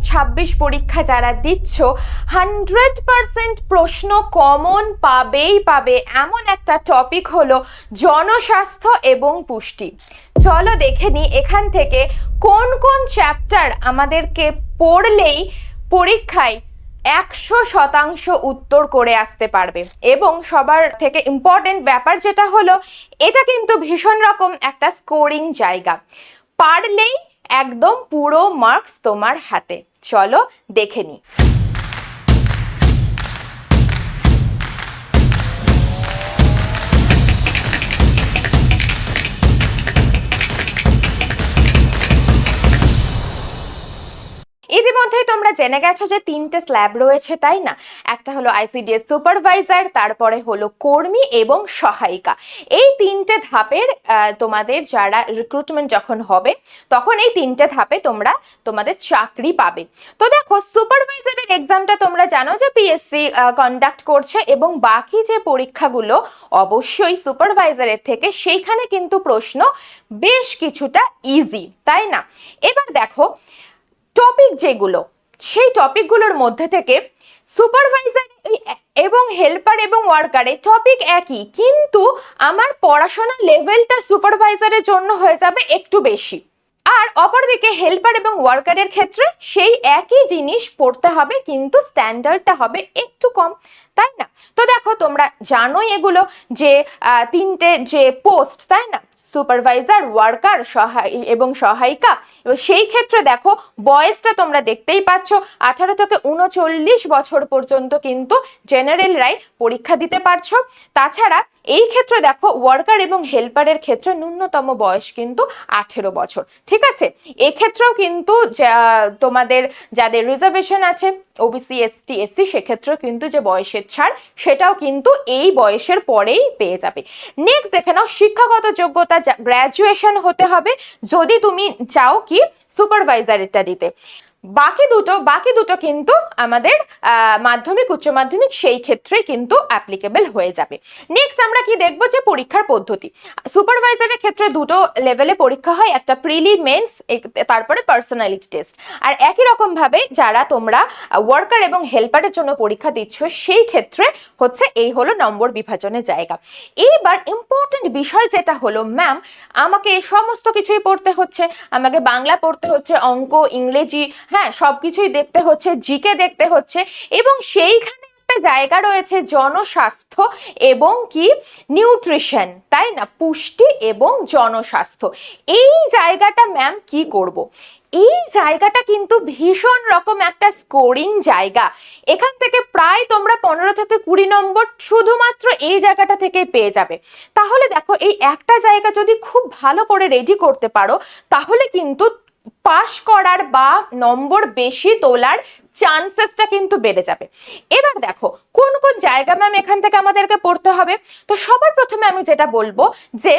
2026 পরীক্ষা যারা দিচ্ছ 100% প্রশ্ন কমন পাবে এমন একটা টপিক হলো জনস্বাস্থ্য এবং পুষ্টি। চলো দেখে নিই এখান থেকে কোন কোন চ্যাপ্টার আমাদেরকে পড়লেই পরীক্ষায় 100% উত্তর করে আসতে পারবে। এবং সবার থেকে ইম্পর্টেন্ট ব্যাপার যেটা হলো, এটা কিন্তু ভীষণ রকম একটা স্কোরিং জায়গা, পারলেই একদম পুরো মার্কস তোমার হাতে। চলো দেখে নিই। ইতিমধ্যেই তোমরা জেনে গেছো যে 3টে স্ল্যাব রয়েছে, তাই না? একটা হলো আইসিডিএস সুপারভাইজার, তারপরে হলো কর্মী এবং সহায়িকা। এই 3টে ধাপের তোমাদের যারা রিক্রুটমেন্ট যখন হবে তখন এই 3টে ধাপে তোমরা তোমাদের চাকরি পাবে। তো দেখো, সুপারভাইজারের এক্সামটা তোমরা জানো যে পিএসসি কন্ডাক্ট করছে, এবং বাকি যে পরীক্ষাগুলো অবশ্যই সুপারভাইজারের থেকে, সেইখানে কিন্তু প্রশ্ন বেশ কিছুটা ইজি, তাই না? এবার দেখো টপিক যেগুলো, সেই টপিকগুলোর মধ্যে থেকে সুপারভাইজার এবং হেল্পার এবং ওয়ার্কারে টপিক একই, কিন্তু আমার পড়াশোনার লেভেলটা সুপারভাইজারের জন্য হয়ে যাবে একটু বেশি। আর অপরদিকে হেল্পার এবং ওয়ার্কারের ক্ষেত্রে সেই একই জিনিস পড়তে হবে, কিন্তু স্ট্যান্ডার্ডটা হবে একটু কম, তাই না? তো দেখো, তোমরা জানোই এগুলো যে 3টে যে পোস্ট, তাই না? সুপারভাইজার, ওয়ার্কার এবং সহায়িকা। এবং সেই ক্ষেত্রে দেখো বয়সটা তোমরা দেখতেই পাচ্ছ, 18 থেকে 39 বছর পর্যন্ত কিন্তু জেনারেলরাই পরীক্ষা দিতে পারছো। তাছাড়া এই ক্ষেত্রে দেখো ওয়ার্কার এবং হেল্পারের ক্ষেত্রে ন্যূনতম বয়স কিন্তু 18 বছর, ঠিক আছে? এক্ষেত্রেও কিন্তু তোমাদের যাদের রিজার্ভেশন আছে, ওবিসি, এসটি, এসসি, সেক্ষেত্রেও কিন্তু যে বয়সের ছাড়, সেটাও কিন্তু এই বয়সের পরেই পেয়ে যাবে। নেক্সট দেখে নাও, শিক্ষাগত যোগ্যতা গ্র্যাজুয়েশন হতে হবে যদি তুমি চাও কি সুপারভাইজারেরটা দিতে। বাকি দুটো কিন্তু আমাদের মাধ্যমিক, উচ্চ মাধ্যমিক, সেই ক্ষেত্রে কিন্তু অ্যাপ্লিকেবল হয়ে যাবে। নেক্সট আমরা কি দেখবো, যে পরীক্ষার পদ্ধতি। সুপারভাইজারের ক্ষেত্রে দুটো লেভেলে পরীক্ষা হয়, একটা প্রিলি, মেন্স, তারপরে পার্সোনালিটি টেস্ট। আর একই রকম ভাবে যারা তোমরা ওয়ার্কার এবং হেল্পারের জন্য পরীক্ষা দিচ্ছ, সেই ক্ষেত্রে হচ্ছে এই হলো নম্বর বিভাজনের জায়গা। এইবার ইম্পর্টেন্ট বিষয় যেটা হলো, ম্যাম আমাকে সমস্ত কিছুই পড়তে হচ্ছে, আমাকে বাংলা পড়তে হচ্ছে, অঙ্ক, ইংরেজি, হ্যাঁ সবকিছুই দেখতে হচ্ছে, জিকে দেখতে হচ্ছে, এবং সেইখানে একটা জায়গা রয়েছে জনস্বাস্থ্য এবং কি নিউট্রিশন, তাই না? পুষ্টি এবং জনস্বাস্থ্য। এই জায়গাটা ম্যাম কি করব? এই জায়গাটা কিন্তু ভীষণ রকম একটা স্কোরিং জায়গা। এখান থেকে প্রায় তোমরা 15 থেকে 20 নম্বর শুধুমাত্র এই জায়গাটা থেকে পেয়ে যাবে। তাহলে দেখো, এই একটা জায়গা যদি খুব ভালো করে রেডি করতে পারো, তাহলে কিন্তু পাশ করার বা নম্বর বেশি তোলার চান্সেসটা কিন্তু বেড়ে যাবে। এবার দেখো কোন কোন জায়গা ম্যাম এখান থেকে আমাদেরকে পড়তে হবে। তো সবার প্রথমে আমি যেটা বলবো যে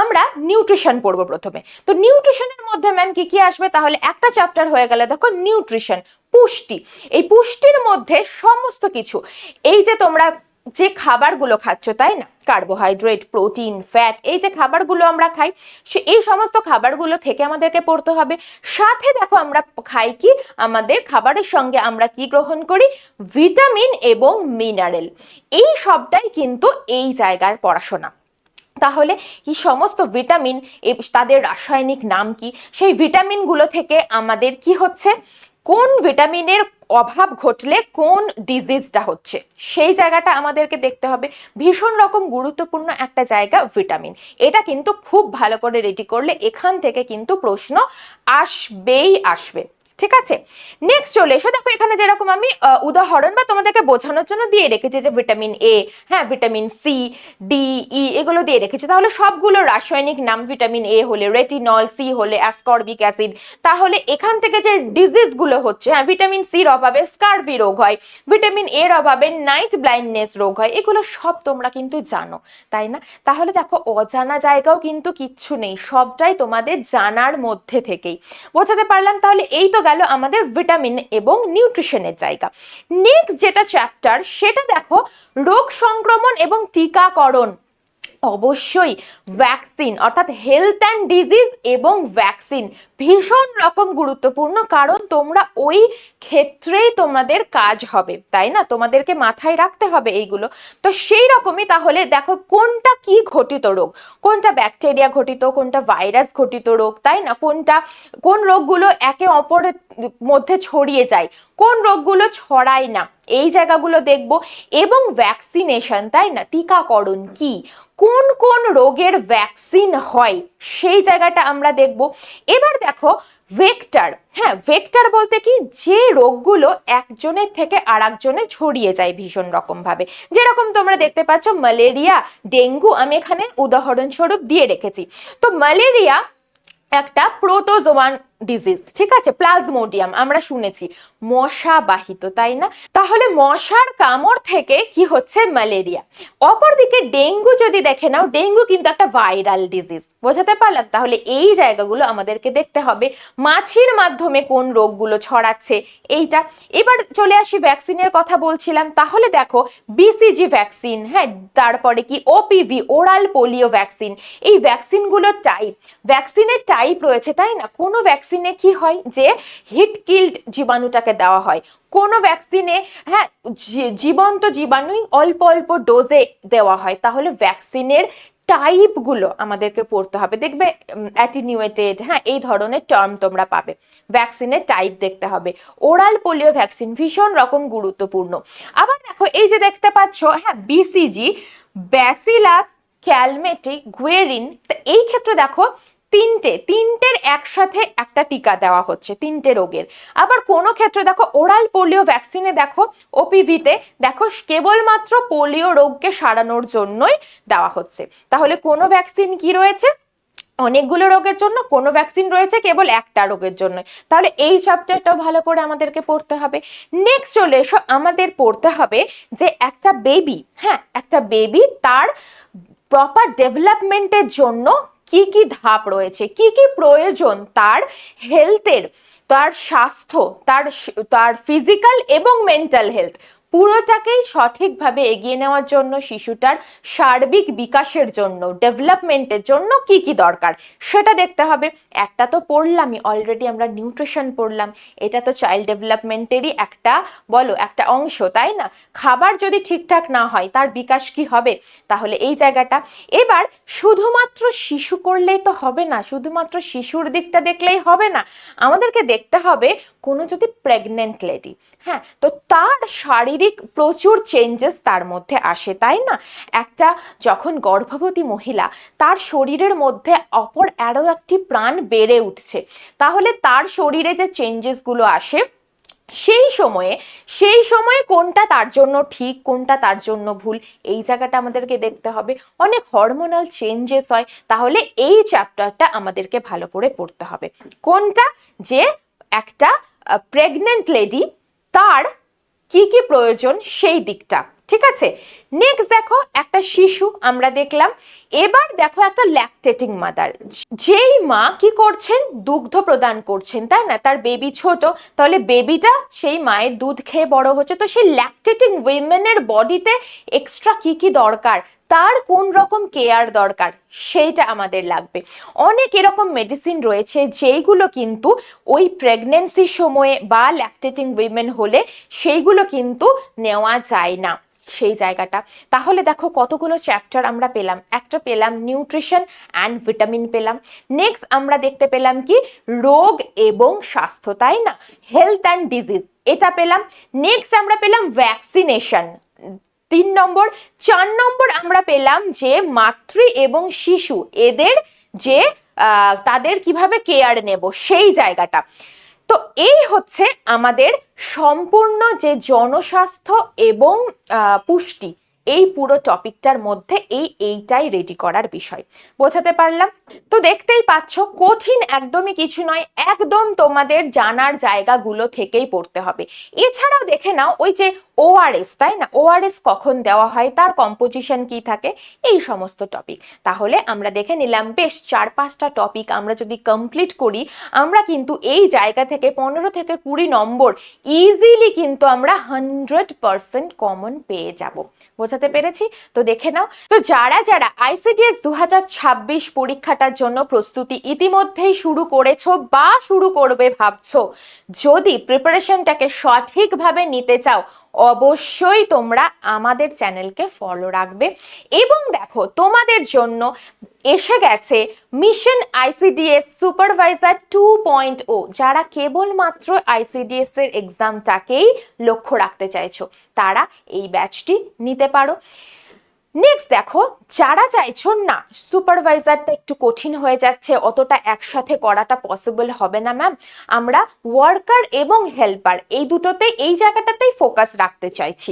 আমরা নিউট্রিশন পড়বো প্রথমে। তো নিউট্রিশনের মধ্যে ম্যাম কি কি আসবে? তাহলে একটা চ্যাপ্টার হয়ে গেল দেখো নিউট্রিশন, পুষ্টি। এই পুষ্টির মধ্যে সমস্ত কিছু, এই যে তোমরা যে খাবারগুলো খাচ্ছ, তাই না? কার্বোহাইড্রেট, প্রোটিন, ফ্যাট, এই যে খাবারগুলো আমরা খাই, এই সমস্ত খাবারগুলো থেকে আমাদেরকে পড়তে হবে। সাথে দেখো আমরা খাই কি, আমাদের খাবারের সঙ্গে আমরা কি গ্রহণ করি? ভিটামিন এবং মিনারেল। এই সবটাই কিন্তু এই জায়গার পড়াশোনা। তাহলে এই সমস্ত ভিটামিন, তাদের রাসায়নিক নাম কি, সেই ভিটামিনগুলো থেকে আমাদের কি হচ্ছে, কোন ভিটামিনের অভাব ঘটলে কোন ডিজিজটা হচ্ছে, সেই জায়গাটা আমাদেরকে দেখতে হবে। ভীষণ রকম গুরুত্বপূর্ণ একটা জায়গা ভিটামিন। এটা কিন্তু খুব ভালো করে রেডি করলে এখান থেকে কিন্তু প্রশ্ন আসবেই আসবে, ঠিক আছে? নেক্সট চলে এসো, দেখো এখানে যেরকম আমি উদাহরণ বা তোমাদেরকে বোঝানোর জন্য দিয়ে রেখেছি যে ভিটামিন এ, হ্যাঁ ভিটামিন সি, ডি, ই, এগুলো দিয়ে রেখেছি। তাহলে সবগুলো রাসায়নিক নাম, ভিটামিন এ হলে রেটিনল, সি হলে অ্যাসকর্বিক অ্যাসিড। তাহলে এখান থেকে যে ডিজিজগুলো হচ্ছে, হ্যাঁ ভিটামিন সির অভাবে স্কারভি রোগ হয়, ভিটামিন এর অভাবে নাইট ব্লাইন্ডনেস রোগ হয়, এগুলো সব তোমরা কিন্তু জানো, তাই না? তাহলে দেখো অজানা জায়গাও কিন্তু কিচ্ছু নেই, সবটাই তোমাদের জানার মধ্যে থেকেই। বোঝাতে পারলাম? তাহলে এই তো গেল আমাদের ভিটামিন এবং নিউট্রিশনের জায়গা। নেক্সট যেটা চ্যাপ্টার, সেটা দেখো রোগ সংক্রমণ এবং টিকাকরণ। অবশ্যই ভ্যাকসিন, অর্থাৎ হেলথ অ্যান্ড ডিজিজ এবং ভ্যাকসিন ভীষণ রকম গুরুত্বপূর্ণ, কারণ তোমরা ওই ক্ষেত্রেই তোমাদের কাজ হবে, তাই না? তোমাদেরকে মাথায় রাখতে হবে এইগুলো। তো সেই রকমই তাহলে দেখো কোনটা কি ঘটিত রোগ, কোনটা ব্যাকটেরিয়া ঘটিত, কোনটা ভাইরাস ঘটিত রোগ, তাই না? কোন রোগগুলো একে অপরের মধ্যে ছড়িয়ে যায়, কোন রোগগুলো ছড়ায় না, এই জায়গাগুলো দেখব। এবং ভ্যাকসিনেশন, তাই না? টিকাকরণ কি, কোন কোন রোগের ভ্যাকসিন হয়, সেই জায়গাটা আমরা দেখব। এবার দেখো ভেক্টর, হ্যাঁ ভেক্টর বলতে কি, যে রোগগুলো একজনের থেকে আরেকজনে ছড়িয়ে যায় ভীষণ রকম ভাবে, যেরকম তোমরা দেখতে পাচ্ছ ম্যালেরিয়া, ডেঙ্গু, আমি এখানে উদাহরণস্বরূপ দিয়ে রেখেছি। তো ম্যালেরিয়া একটা প্রোটোজোয়ান ডিজিজ, ঠিক আছে, প্লাজমোডিয়াম আমরা শুনেছি, মশা বাহিত, তাই না? তাহলে মশার কামড় থেকে কি হচ্ছে, ম্যালেরিয়া। অপরদিকে ডেঙ্গু যদি দেখে নাও, ডেঙ্গু কিন্তু একটা ভাইরাল ডিজিজ, বোঝাতে পারলাম? তাহলে এই জায়গাগুলো আমাদেরকে দেখতে হবে, মাছির মাধ্যমে কোন রোগগুলো ছড়াচ্ছে এইটা। এবার চলে আসি ভ্যাকসিনের কথা বলছিলাম, তাহলে দেখো বিসিজি ভ্যাকসিন, হ্যাঁ, তারপরে কি ওপিভি, ওরাল পোলিও ভ্যাকসিন, এই ভ্যাকসিনগুলোর টাইপ, ভ্যাকসিনের টাইপ রয়েছে, তাই না? কোনো ভ্যাকসিনে কি হয় যে হিট কিল্ড জীবাণুটাকে দেওয়া হয়, কোনো ভ্যাকসিনে হ্যাঁ জীবন্ত জীবাণুই অল্প অল্প ডোজে দেওয়া হয়। তাহলে ভ্যাকসিনের টাইপগুলো আমাদেরকে পড়তে হবে, দেখবে অ্যাটিনিউয়েটেড, হ্যাঁ এই ধরনের টার্ম তোমরা পাবে, ভ্যাকসিনের টাইপ দেখতে হবে। ওরাল পোলিও ভ্যাকসিন ভীষণ রকম গুরুত্বপূর্ণ। আবার দেখো এই যে দেখতে পাচ্ছ, হ্যাঁ বিসিজি, ব্যাসিলাস ক্যালমেটি গুয়েরিন, এই ক্ষেত্রে দেখো তিনটের একসাথে একটা টিকা দেওয়া হচ্ছে, তিনটে রোগের। আবার কোনো ক্ষেত্রে দেখো ওরাল পোলিও ভ্যাকসিনে দেখো ওপিভিতে দেখো কেবলমাত্র পোলিও রোগকে সারানোর জন্যই দেওয়া হচ্ছে। তাহলে কোনো ভ্যাকসিন কি রয়েছে অনেকগুলো রোগের জন্য, কোনো ভ্যাকসিন রয়েছে কেবল একটা রোগের জন্য। তাহলে এই চ্যাপ্টারটাও ভালো করে আমাদেরকে পড়তে হবে। নেক্সট চলে এসো, আমাদের পড়তে হবে যে একটা বেবি, হ্যাঁ একটা বেবি তার প্রপার ডেভেলপমেন্টের জন্য কি কি ধাপ রয়েছে, কি কি প্রয়োজন তার হেলথের, তার স্বাস্থ্য, তার ফিজিক্যাল এবং মেন্টাল হেলথ পুরোটাকেই সঠিকভাবে এগিয়ে নেওয়ার জন্য, শিশুটার সার্বিক বিকাশের জন্য, ডেভেলপমেন্টের জন্য কি কি দরকার সেটা দেখতে হবে। একটা তো পড়লামই অলরেডি, আমরা নিউট্রিশন পড়লাম, এটা তো চাইল্ড ডেভেলপমেন্টেরই একটা বলো একটা অংশ, তাই না? খাবার যদি ঠিকঠাক না হয় তার বিকাশ কি হবে? তাহলে এই জায়গাটা। এবার শুধুমাত্র শিশু করলেই তো হবে না, শুধুমাত্র শিশুর দিকটা দেখলেই হবে না, আমাদেরকে দেখতে হবে কোনো যদি প্রেগনেন্ট লেডি, হ্যাঁ তো তার শারীরিক প্রচুর চেঞ্জেস তার মধ্যে আসে, তাই না? একটা যখন গর্ভবতী মহিলা, তার শরীরের মধ্যে অপর আরও একটি প্রাণ বেড়ে উঠছে, তাহলে তার শরীরে যে চেঞ্জেসগুলো আসে সেই সময়ে কোনটা তার জন্য ঠিক, কোনটা তার জন্য ভুল, এই জায়গাটা আমাদেরকে দেখতে হবে। অনেক হরমোনাল চেঞ্জেস হয়, তাহলে এই চ্যাপ্টারটা আমাদেরকে ভালো করে পড়তে হবে। কোনটা? যে একটা প্রেগনেন্ট লেডি তার কি কি প্রয়োজন সেই দিকটা, ঠিক আছে? নেক্সট দেখো একটা শিশু আমরা দেখলাম। এবার দেখো একটা ল্যাকটেটিং মাদার, যেই মা কি করছেন, দুগ্ধ প্রদান করছেন, তাই না? তার বেবি ছোট, তাহলে বেবিটা সেই মায়ের দুধ খেয়ে বড় হচ্ছে, তো সেই ল্যাকটেটিং উইমেনের বডিতে এক্সট্রা কি কি দরকার, তার কোন রকম কেয়ার দরকার সেইটা আমাদের লাগবে। অনেক এরকম মেডিসিন রয়েছে যেইগুলো কিন্তু ওই প্রেগনেন্সির সময়ে বা ল্যাকটেটিং উইমেন হলে সেইগুলো কিন্তু নেওয়া যায় না, সেই জায়গাটা। তাহলে দেখো কতগুলো চ্যাপ্টার আমরা পেলাম, একটা পেলাম নিউট্রিশন অ্যান্ড ভিটামিন পেলাম, নেক্সট আমরা দেখতে পেলাম কি রোগ এবং স্বাস্থ্য, তাই না? হেলথ অ্যান্ড ডিজিজ এটা পেলাম। নেক্সট আমরা পেলাম ভ্যাকসিনেশন 3 নম্বর। 4 নম্বর আমরা পেলাম যে মাতৃ এবং শিশু এদের যে তাদের কিভাবে কেয়ার নেব সেই জায়গাটা। তো এই হচ্ছে আমাদের সম্পূর্ণ যে জনস্বাস্থ্য এবং পুষ্টি, এই পুরো টপিকটার মধ্যে এইটাই রেডি করার বিষয়, বোঝাতে পারলাম? তো দেখতেই পাচ্ছ কঠিন একদমই কিছু নয়, একদম তোমাদের জানার জায়গাগুলো থেকেই পড়তে হবে। এছাড়াও দেখে নাও ওই যে ওআরএস, তাই না? ওআরএস কখন দেওয়া হয়, তার কম্পোজিশন কি থাকে, এই সমস্ত টপিক। তাহলে আমরা দেখে নিলাম বেশ 4-5টা টপিক আমরা যদি কমপ্লিট করি, আমরা কিন্তু এই জায়গা থেকে 15 থেকে 20 নম্বর ইজিলি কিন্তু আমরা 100% কমন পেয়ে যাব। বোঝাতে পেরেছি? তো দেখে নাও। তো যারা যারা আইসিডিএস 2026 পরীক্ষাটার জন্য প্রস্তুতি ইতিমধ্যেই শুরু করেছো বা শুরু করবে ভাবছো, যদি প্রিপারেশনটাকে সঠিকভাবে নিতে চাও, অবশ্যই তোমরা আমাদের চ্যানেলকে ফলো রাখবে। এবং দেখো, তোমাদের জন্য এসে গেছে মিশন আইসিডিএস সুপারভাইজার 2.0। যারা কেবলমাত্র আইসিডিএস এর এক্সামটাকেই লক্ষ্য রাখতে চাইছো, তারা এই ব্যাচটি নিতে পারো। নেক্সট দেখো, যারা চাইছো না সুপারভাইজারটা একটু কঠিন হয়ে যাচ্ছে, অতটা একসাথে করাটা পসিবল হবে না ম্যাম, আমরা ওয়ার্কার এবং হেল্পার এই দুটোতে, এই জায়গাটাতেই ফোকাস রাখতে চাইছি,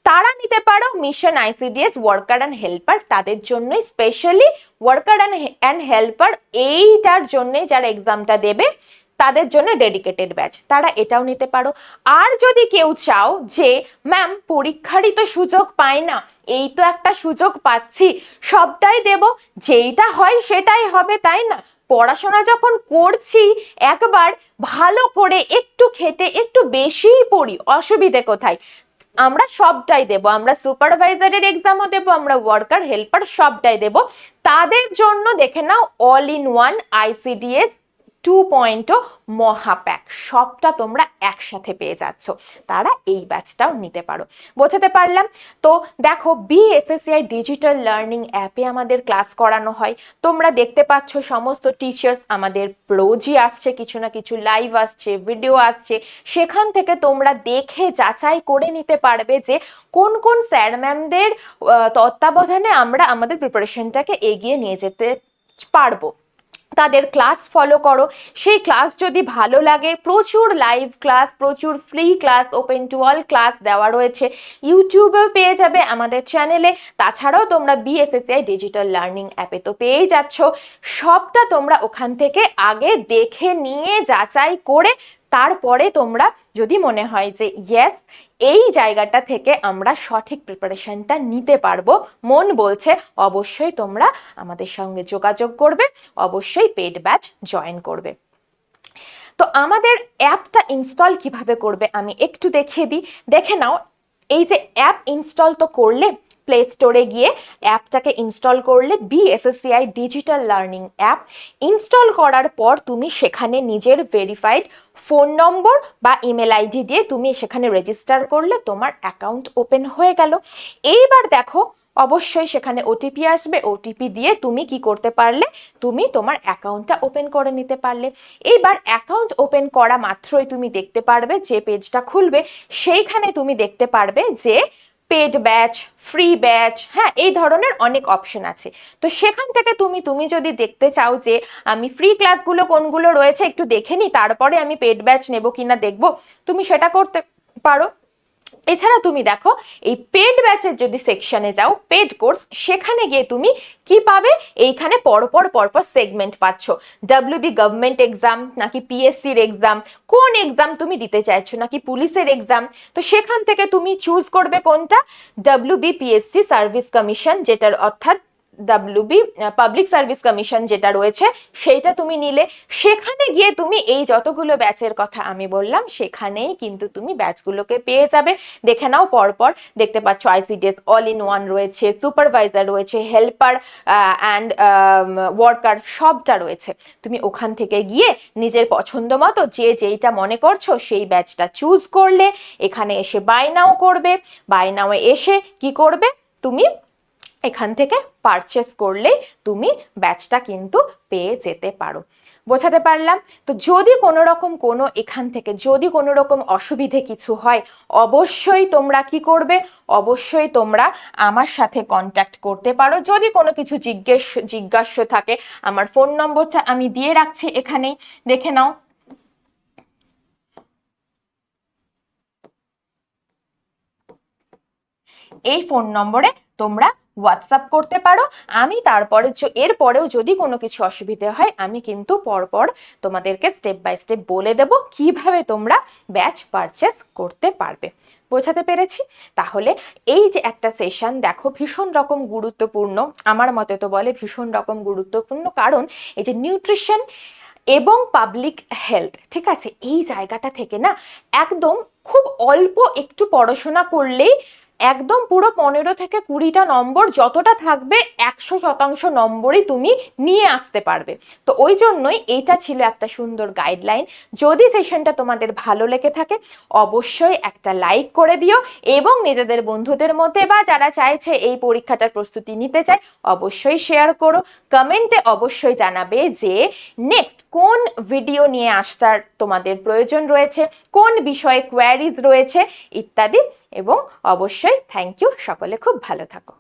তারা নিতে পারো mission ICDS worker and helper. তাদের জন্যই স্পেশালি ওয়ার্কার অ্যান্ড হেল্পার, এইটার জন্যে যারা এক্সামটা দেবে তাদের জন্য ডেডিকেটেড ব্যাচ, তারা এটাও নিতে পারো। আর যদি কেউ চাও যে ম্যাম পরীক্ষারই তো সুযোগ পাই না, এই তো একটা সুযোগ পাচ্ছি, সবটাই দেব, যেইটা হয় সেটাই হবে, তাই না, পড়াশোনা যখন করছি একবার ভালো করে একটু খেটে একটু বেশিই পড়ি, অসুবিধে কোথায়, আমরা সবটাই দেব, আমরা সুপারভাইজারের এক্সামও দেব, আমরা ওয়ার্কার হেল্পার সবটাই দেব। তাদের জন্য দেখে নাও অল ইন ওয়ান আইসিডিএস 2.0 মহাপ্যাক, সবটা তোমরা একসাথে পেয়ে যাচ্ছ, তারা এই ব্যাচটাও নিতে পারো। বোঝাতে পারলাম? তো দেখো, বিএসএসসিআই ডিজিটাল লার্নিং অ্যাপে আমাদের ক্লাস করানো হয়, তোমরা দেখতে পাচ্ছ সমস্ত টিচার্স, আমাদের রোজই আসছে কিছু না কিছু লাইভ আসছে, ভিডিও আসছে, সেখান থেকে তোমরা দেখে যাচাই করে নিতে পারবে যে কোন কোন স্যার ম্যামদের তত্ত্বাবধানে আমরা আমাদের প্রিপারেশনটাকে এগিয়ে নিয়ে যেতে পারবো। তাদের ক্লাস ফলো করো, সেই ক্লাস যদি ভালো লাগে, প্রচুর লাইভ ক্লাস, প্রচুর free class, open to all class দেওয়া রয়েছে, ইউটিউবেও পেয়ে যাবে আমাদের চ্যানেলে, তাছাড়াও তোমরা বিএসএসসিআই ডিজিটাল লার্নিং অ্যাপে তো পেয়েই যাচ্ছ, সবটা তোমরা ওখান থেকে আগে দেখে নিয়ে যাচাই করে তারপরে তোমরা যদি মনে হয় যে ইয়েস এই জায়গাটা থেকে আমরা সঠিক প্রিপারেশনটা নিতে পারবো, মন বলছে, অবশ্যই তোমরা আমাদের সঙ্গে যোগাযোগ করবে, অবশ্যই পেড ব্যাচ জয়েন করবে। তো আমাদের অ্যাপটা ইনস্টল কিভাবে করবে আমি একটু দেখিয়ে দিই, দেখে নাও। এই যে অ্যাপ ইনস্টল তো করলে, প্লে স্টোরে গিয়ে অ্যাপটাকে ইনস্টল করলে, BSSCI digital learning app install করার পর তুমি সেখানে নিজের ভেরিফাইড ফোন নম্বর বা ইমেল আইডি দিয়ে তুমি সেখানে রেজিস্টার করলে তোমার অ্যাকাউন্ট ওপেন হয়ে গেল। এইবার দেখো, অবশ্যই সেখানে ওটিপি আসবে, ওটিপি দিয়ে তুমি কি করতে পারলে, তুমি তোমার অ্যাকাউন্টটা ওপেন করে নিতে পারলে। এইবার অ্যাকাউন্ট ওপেন করা মাত্রই তুমি দেখতে পারবে, যে পেজটা খুলবে সেইখানে তুমি দেখতে পারবে যে পেড ব্যাচ, ফ্রি ব্যাচ, হ্যাঁ, এই ধরনের অনেক অপশন আছে। তো সেখান থেকে তুমি যদি দেখতে চাও যে আমি ফ্রি ক্লাসগুলো কোনগুলো রয়েছে একটু দেখে নিই, তারপরে আমি পেড ব্যাচ নেব কিনা দেখবো, তুমি সেটা করতে পারো। এছাড়া তুমি দেখো, এই পেড ব্যাচের যদি সেকশনে যাও, পেড কোর্স, সেখানে গিয়ে তুমি কি পাবে, এইখানে পরপর সেগমেন্ট পাচ্ছ, ডাব্লিউবি গভর্নমেন্ট এক্সাম নাকি পিএসসির এক্সাম, কোন এক্সাম তুমি দিতে চাইছো, নাকি পুলিশের এক্সাম, তো সেখান থেকে তুমি চুজ করবে কোনটা, ডাব্লিউবিপিএসসি সার্ভিস কমিশন, যেটার অর্থাৎ ডাব্লিউবি পাবলিক সার্ভিস কমিশন যেটা রয়েছে সেইটা তুমি নিলে, সেখানে গিয়ে তুমি এই যতগুলো ব্যাচের কথা আমি বললাম সেখানেই কিন্তু তুমি ব্যাচগুলোকে পেয়ে যাবে। দেখে নাও, পরপর দেখতে পাচ্ছ আইসিডিএস অল ইন ওয়ান রয়েছে, সুপারভাইজার রয়েছে, হেল্পার অ্যান্ড ওয়ার্কার সবটা রয়েছে। তুমি ওখান থেকে গিয়ে নিজের পছন্দ মতো যে যেইটা মনে করছো সেই ব্যাচটা চুজ করলে, এখানে এসে বাই নাও করবে, বাই নাও এসে কি করবে, তুমি এখান থেকে পারচেস করলে তুমি ব্যাচটা কিন্তু পেয়ে যেতে পারো। বোঝাতে পারলাম? তো যদি কোনো রকম এখান থেকে যদি কোনো রকম অসুবিধে কিছু হয়, অবশ্যই তোমরা কি করবে, অবশ্যই তোমরা আমার সাথে কন্ট্যাক্ট করতে পারো। যদি কোনো কিছু জিজ্ঞাস্য থাকে, আমার ফোন নম্বরটা আমি দিয়ে রাখছি এখানেই, দেখে নাও। এই ফোন নম্বরে তোমরা হোয়াটসঅ্যাপ করতে পারো, আমি তারপরে এরপরেও যদি কোনো কিছু অসুবিধে হয় আমি কিন্তু পরপর তোমাদেরকে স্টেপ বাই স্টেপ বলে দেব কিভাবে তোমরা ব্যাচ পারচেস করতে পারবে। বোঝাতে পেরেছি? তাহলে এই যে একটা সেশন দেখো, ভীষণ রকম গুরুত্বপূর্ণ, আমার মতে তো বলে ভীষণ রকম গুরুত্বপূর্ণ, কারণ এই যে নিউট্রিশন এবং পাবলিক হেলথ, ঠিক আছে, এই জায়গাটা থেকে না একদম খুব অল্প একটু পড়াশোনা করলেই একদম পুরো 15 থেকে 20টা নম্বর যতটা থাকবে 100% নম্বরই তুমি নিয়ে আসতে পারবে। তো ওই জন্যই এটা ছিল একটা সুন্দর গাইডলাইন। যদি সেশনটা তোমাদের ভালো লেগে থাকে অবশ্যই একটা লাইক করে দিও, এবং নিজেদের বন্ধুদের মধ্যে বা যারা চাইছে এই পরীক্ষাটার প্রস্তুতি নিতে চায় অবশ্যই শেয়ার করো। কমেন্টে অবশ্যই জানাবে যে নেক্সট কোন ভিডিও নিয়ে আসার তোমাদের প্রয়োজন রয়েছে, কোন বিষয়ে কোয়ারিজ রয়েছে ইত্যাদি। এবং অবশ্যই থ্যাংক ইউ, সকলে খুব ভালো থাকো।